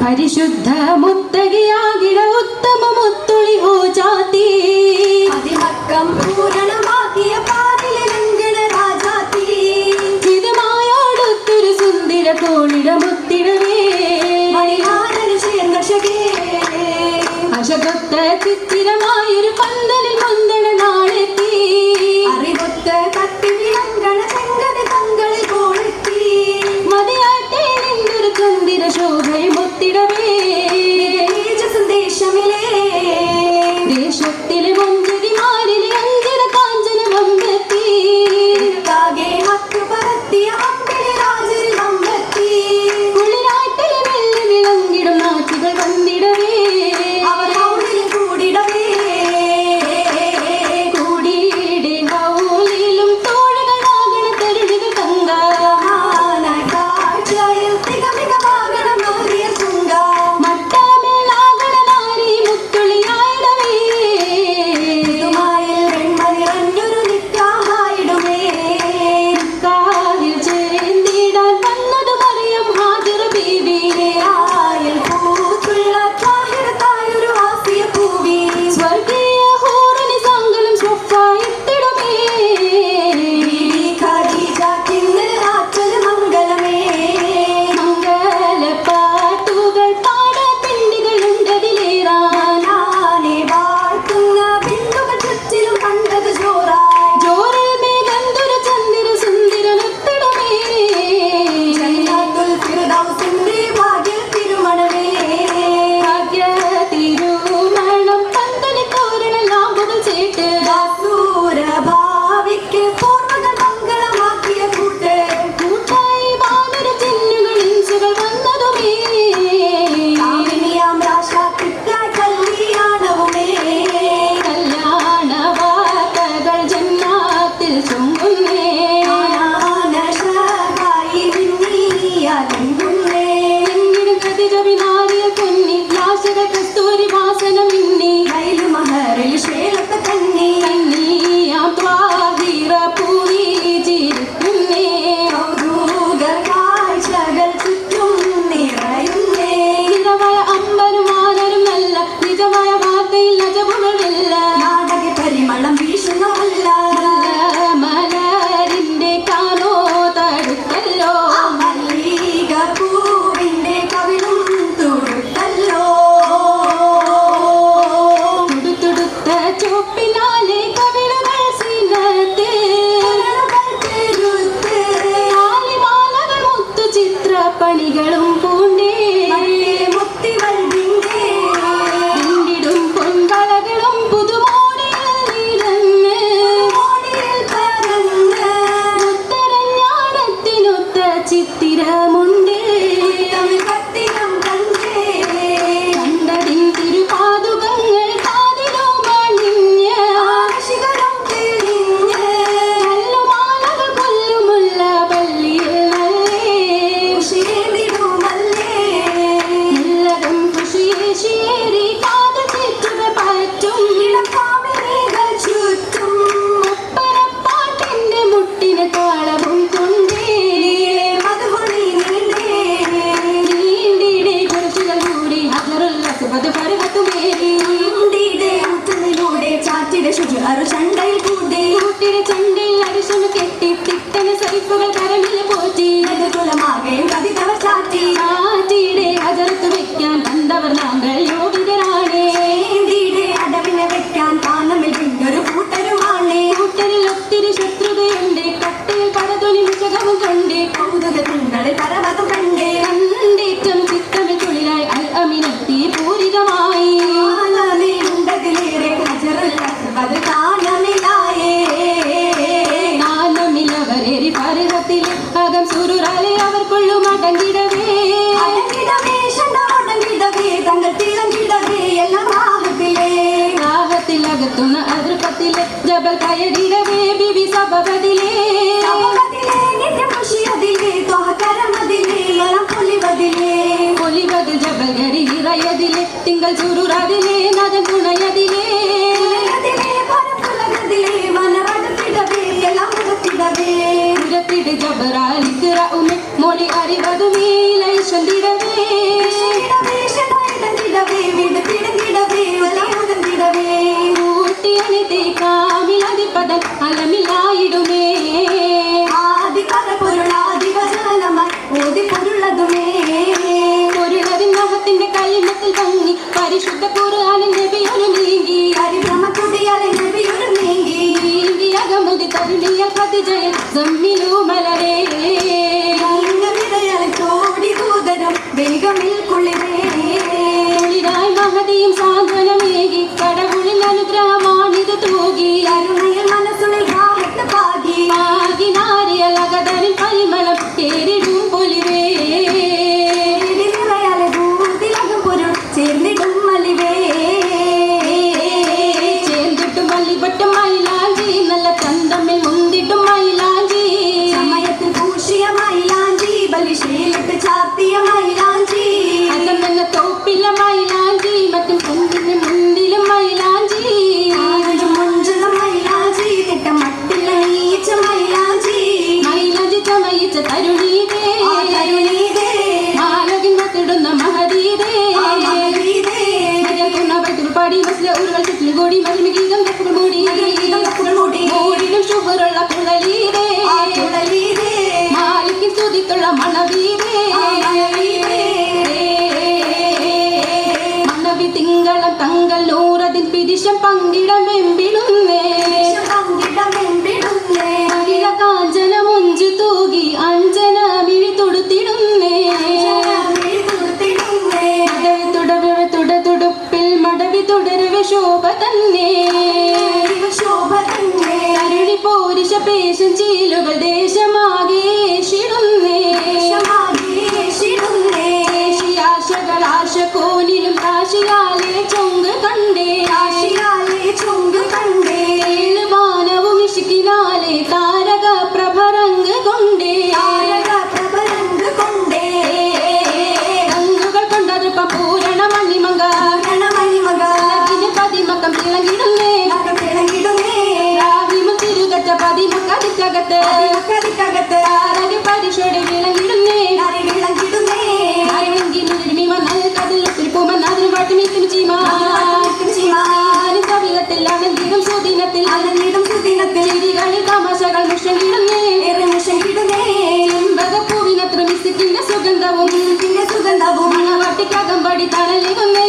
പരിശുദ്ധ മുത്തകിയാകിട ഉത്തമ മുത്തുളി ഹോ ജാതി അതിമക്കം പൂരണമാക്കിയ പാതിലെ ലംഘന രാജാതി ഹിതമായോടൊത്തൊരു സുന്ദര തോളിട മുത്തിടവേ മണിഹാരന് ചേർന്ന ശകേ അശകൊത്ത ചിത്തിരമായൊരു പന്തലിൽ മുന്തണ നാളെത്തി അറിവൊത്ത് തട്ടി വിളങ്കണ ചെങ്കതി തങ്ങളിൽ കോളെത്തി മതിയാട്ടെ നിന്നൊരു ചന്ദിര ശോഭയെ മുത്തിടവേ സന്ദേശമില്ലേ ദേശത്തിലെ മഞ്ചരിമാരിലെ അഞ്ചന കാഞ്ചന വമ്പെത്തി കാകെ മറ്റു പരത്തിയ അമ്പിളി രാജരി വമ്പെത്തി കുളിരാട്ടിലെ വെള്ളി വിളങ്ങിടും നാറ്റുകൾ വന്നിടവേ അവർ ഹൗലിൽ കൂടിടവേ കൂടിയിടെ ഹൗലിലും തോഴുകളാകണ തരുടുകൾ തങ്ക കാഴ്ചയിൽ തികമികമാകണ മോരിയ തുങ്ക മട്ടാമേലാകണ നാരി മുത്തുളിയായിടവേ ഇതുമായിൽ വെൺമണിറഞ്ഞൊരു നിക്കാഹായിടുമേ കാതിൽ ചേർന്നിടാൻ വന്നത് മറിയം ഹാജറ ബീവി ആയിൽ പൂത്തുള്ള താഹിറത്തായൊരു ആസിയ പൂവി സ്വർഗീയ ഹൂറിന് സങ്കലം സ്വഫായിട്ടിടുമേ ബീവി ഖദീജക്കിന്ന് ആറ്റൽ മംഗലമേ മംഗലപ്പാട്ടുകൾ പാടപ്പിണ്ടികളുണ്ടതിലേറാൻ ഞാനെ വാഴ്ത്തുന്ന ബിന്ദുകൾ ചുറ്റിലും കണ്ടത് ജോറായി ജോറിൽ മേഘന്തുര ചന്ദ്ര സുന്ദരനൊത്തിടുമേ ജന്നാത്തുൽ ഫിർദൗസിന്റെ ഭാഗ്യ തിരുമണമേ ഭാഗ്യ തിരുമണം പന്തലി തോരണല്ലാം മുതൽ ചേട്ട് ദാസൂര ഭാവിക്ക് പൂർവ്വകൾ മംഗളമാക്കിയ കൂട്ട് കൂട്ടായി വാനര ചിഹ്നങ്ങൾ ഇൻസുകൾ വന്നതുമേ കാമിനിയാം രാശാക്കിട്ടായി കല്യാണവുമേ കല്യാണ വാർത്തകൾ ജന്നാത്തിൽ ചുങ്കുന്നേ ആനശകായി വിണ്ണിയാലെങ്കുന്നേ എന്നിടും കതിരവിനാരിയ പൊന്നി യാശക കസ്തൂരി വാസന മിന്നി കയ്യില് മഹറിൽ ശേലത്തെ കണ്ണി കന്നിയാം ത്വാഹിറ പൂരി ചിരിക്കുന്നേ കൗതുക കാഴ്ചകൾ ചുറ്റും നിറയുന്നേ നിജമായ അമ്പനും വാനരും നല്ല നിജമായ വാർത്തയിൽ അജബുകളില്ല നാടക പരിമളം വീശുന്നല്ല മലരിന്റെ കാനോ തടുത്തല്ലോ മല്ലിക പൂവിന്റെ കവിളും തുടുത്തല്ലോ തുടുത്തുടുത്ത ചോപ്പിനാലെ കവിളുകൾ സീനത്ത് പെരുത്ത് ആലിമാലകൾ മുത്തു ചിത്രപ്പണികളും പൂണ്ടേ മുത്തി വൽവിന്റെ പിന്നിടും പൊൻകളകളും പുതുമോടിയിൽ നീലന്ന് മോടിയിൽ പരന്ന് ഉത്തരഞ്ഞാണത്തിനൊത്ത ചിത്തിരമുണ്ട് തമിഴ് പത്തിനം കണ്ടേ കണ്ടതിൻ തിരുപാതുകങ്ങൾ കാതിലോ മണിഞ്ഞ ആശികരം തെളിഞ്ഞ് കല്ലുമാലകൾ കൊല്ലുമുള്ള പള്ളിയിൽ നല്ലേ ഉഷേന്തിടുമല്ലേ എല്ലാതും ഖുഷിയെ ശേരി കാതൽ തെറ്റുകൾ പറ്റും ഇടക്കാമിനികൾ ചുറ്റും ഒപ്പരപ്പാട്ടിന്റെ മുട്ടിന് താളവും കൊണ്ടേ മധുഹൊളി നീണ്ടേ നീണ്ടിടെ കുരിശുകൾ കൂടി ഹസറുള്ള സുബദ് പർവ്വതമേറി ഉണ്ടീടെ മുത്തുനിലൂടെ ചാറ്റിടെ ശുചിഅറു ചണ്ടയിൽ കൂടെ കൂട്ടിടെ ചണ്ടയിൽ അരിശമ കെട്ടി തിട്ടന സൈഫുകൾ കരമില് പോറ്റി കുലമാകെയും കവിതവർ ചാറ്റി ആറ്റിയുടെ ഹജറത്ത് വെക്കാൻ വന്നവർ നാങ്ങൾ യോഗ്യരാണേ ഏന്തിയുടെ അടവിനെ വെക്കാൻ പാനമിൽ പിന്നൊരു കൂട്ടരുമാണേ കൂട്ടരിൽ ഒത്തിരി ശത്രുതയുണ്ട് കട്ടയിൽ പടതൊലി മുഖവും കൊണ്ട് കൗതുക തിങ്കളിൽ പരവതം കണ്ടേ കണ്ടേറ്റം ചിത്തമിൽ തുളിലായി അൽ അമിനത്തി പൂരിതമായി ഉണ്ടതിലേറെ ഹജറുൽ അസ്വദ് കാനമിലായേ നാനമിലവരേറി പർവ്വത്തിലെ അകം സുരുറാലെ അവർ കൊള്ളും അടങ്ങിടവേ അടങ്ങിടവേ ഷണ്ടോടങ്ങിടവേ തങ്ങൾ തിളങ്ങിടവേ എല്ലാം രാഹത്തിലേ രാഹത്തിൽ അകത്തുന്ന അതിർപ്പത്തിലെ ജബൽ കയറിടവേ ബിബി സബബതിലേ സമപതിലേ നിത്യമുഷിയതിലേ ത്വഹകരമതിലേ മലം പൊലിവതിലേ ഒലിവതിൽ ജബൽ ഗരി ഇറയതിലെ തിങ്കൾ ചുരുറതിലെ നദൻ തുണയതിലേ ഉലകതിലേ പരപ്പുലകതിലേ മനവടത്തിടവേ എല്ലാം ഉടത്തിടവേ ഉരത്തിട് ജബറാലിക്ക് റഉമെ മൊഴി അറിവതുമേ ലൈശന്തിടവേ ഇടവേ വേഗമിൽ കുളിരേ കുളിരായി മഹതിയും സാന്ത്വനമേകി കടവുളിൽ അനുഗ്രഹമാണിത് തൂകി കരുണയിൽ മനസ്സുള്ളിൽ റാഹത്ത് പാകി നാരിയലകതനിൽ പരിമളം കേറിടും പൊലിവേ നിറയാലെ ദൂതിലകം പൊരുൾ ചേർന്നിടും മലിവേ ചേർന്നിട്ടും വള്ളിപൊട്ടും മൈലാഞ്ചി നല്ല ചന്തമ്മിൽ മുന്തിട്ടും മൈലാഞ്ചി സമയത്തിൽ പൂശിയ മൈലാഞ്ചി ബലിശീലിട്ട് ചാർത്തിയ മൈലാഞ്ചി അതെന്ന തോപ്പില മൈലാഞ്ചി മറ്റും കുന്തിന് മുന്തിലും മൈലാഞ്ചി മുഞ്ചുള്ള മൈലാഞ്ചി തിട്ട മട്ടില്ല നീച്ച മൈലാഞ്ചി മൈലാഞ്ചി ചമയിച്ച തരുണീതേ കരുണീതേ മാലകിന്നത്തിടുന്ന മഹദീതേ പാടി ബസ്സിലെ ഊരുകൾ ചുറ്റിൽ കൂടി മരുമി ഗീതം തപ്പുകൾ മൂടി മൂടിലും ഷുഗറുള്ള കുഴലീരേ മാലിക്കും സ്തുതിക്കുള്ള മണവീരേ മണവി തിങ്കളും തങ്ങൾ നൂറതിൽ പിരിശം പങ്കിടം വെമ്പിടുന്നേ അഖില കാഞ്ചന മുഞ്ചു തൂകി അഞ്ജന മിഴി തൊടുത്തിടുന്നേ തുടതുടുപ്പിൽ മടവി തുടരുവെ ശോഭ തന്നെ കരുണി പോരിശ പേശം ചീലുകൾ ദേശമാകെ ഷിടുന്നേ ആശകൾ ആശ കോനിലും കാശിയാലെ ചൊങ്ക് കണ്ടേ വാനവും ഇഷിക്കിനാലെ താരക പ്രഭരംഗ് കൊണ്ടേ രംഗുകൾ കൊണ്ടത് പൂരണ മണിമങ്ക പതിമക്കം തിളങ്ങിടുന്നേ രാവിമും തിരുകറ്റ പതിമക്കതിക്കകത്ത് ആരകെ പരിശോടെ വിളങ്ങിടുന്നേ ആരെങ്കിലും വന്നാൽ കതിലൊത്തിരി പൂമന്നാതിനും പാട്ടുമീക്കും ചീമാ കവിളത്തിൽ അനന്തിടും സുദിനത്തിൽ ചിരികളിൽ തമാശകൾ മുഷങ്ങിടുന്നേ ചെമ്പകപ്പൂവിനത്ര മിസിക്കിന്റെ സുഗന്ധവും മണവാട്ടിക്കകം പടി തണലിടുന്നേ